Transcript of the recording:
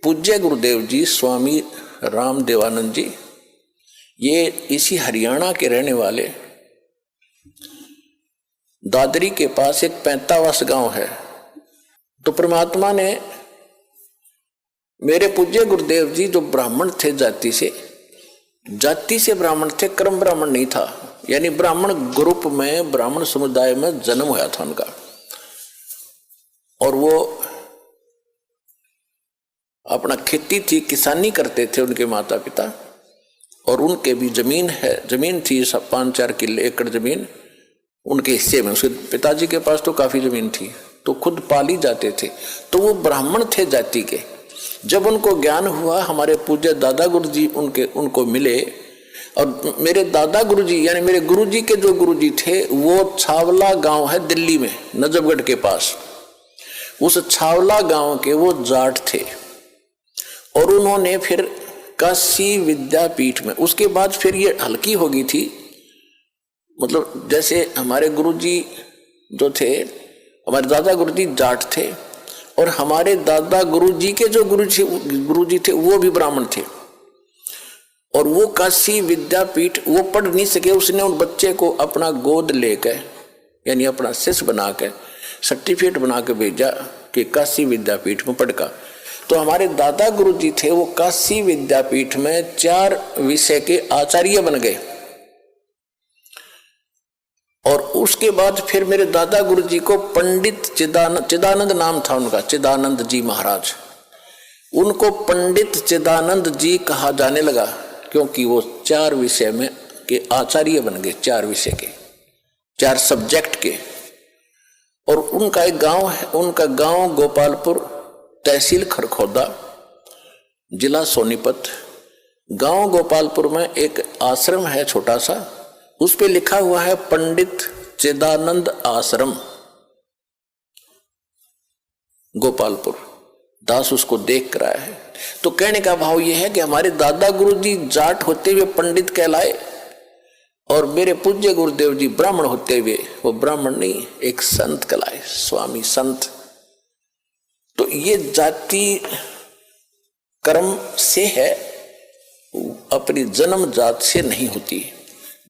पूज्य गुरुदेव जी स्वामी राम देवानंद जी, ये इसी हरियाणा के रहने वाले, दादरी के पास एक 45 गांव है। तो परमात्मा ने मेरे पूज्य गुरुदेव जी जो ब्राह्मण थे, जाति से ब्राह्मण थे, कर्म ब्राह्मण नहीं था, यानी ब्राह्मण ग्रुप में, ब्राह्मण समुदाय में जन्म हुआ था उनका। और वो अपना खेती थी, किसानी करते थे उनके माता पिता, और उनके भी जमीन थी 5-4 किले एकड़ जमीन उनके हिस्से में। उसके पिताजी के पास तो काफी जमीन थी, तो खुद पाली जाते थे। तो वो ब्राह्मण थे जाति के। जब उनको ज्ञान हुआ, हमारे पूज्य दादा गुरुजी उनको मिले, और मेरे दादा गुरुजी यानी मेरे गुरुजी के जो गुरुजी थे वो छावला गांव है दिल्ली में, नजफगढ़ के पास। उस छावला गांव के वो जाट थे, और उन्होंने फिर काशी विद्यापीठ में, उसके बाद फिर ये हल्की हो गई थी। मतलब जैसे हमारे गुरुजी जो थे, हमारे दादा गुरुजी जाट थे, और हमारे दादा गुरुजी के जो गुरुजी थे वो भी ब्राह्मण थे। और वो काशी विद्यापीठ वो पढ़ नहीं सके, उसने उन बच्चे को अपना गोद लेकर, यानी अपना शिष्य बना के सर्टिफिकेट बना के भेजा कि काशी विद्यापीठ में पढ़ का। तो हमारे दादा गुरुजी थे वो काशी विद्यापीठ में 4 विषय के आचार्य बन गए। और उसके बाद फिर मेरे दादा गुरुजी को पंडित चिदानंद नाम था उनका, चिदानंद जी महाराज, उनको पंडित चिदानंद जी कहा जाने लगा, क्योंकि वो 4 विषय में के आचार्य बन गए, 4 विषय के, 4 सब्जेक्ट के। और उनका एक गांव है, उनका गांव गोपालपुर, तहसील खरखोदा, जिला सोनीपत। गांव गोपालपुर में एक आश्रम है छोटा सा, उस पे लिखा हुआ है पंडित चिदानंद आश्रम गोपालपुर। दास उसको देख कर आया है। तो कहने का भाव यह है कि हमारे दादा गुरुजी जाट होते हुए पंडित कहलाए, और मेरे पूज्य गुरुदेव जी ब्राह्मण होते हुए वो ब्राह्मण नहीं, एक संत कहलाए, स्वामी संत। तो ये जाति कर्म से है, अपनी जन्म जात से नहीं होती।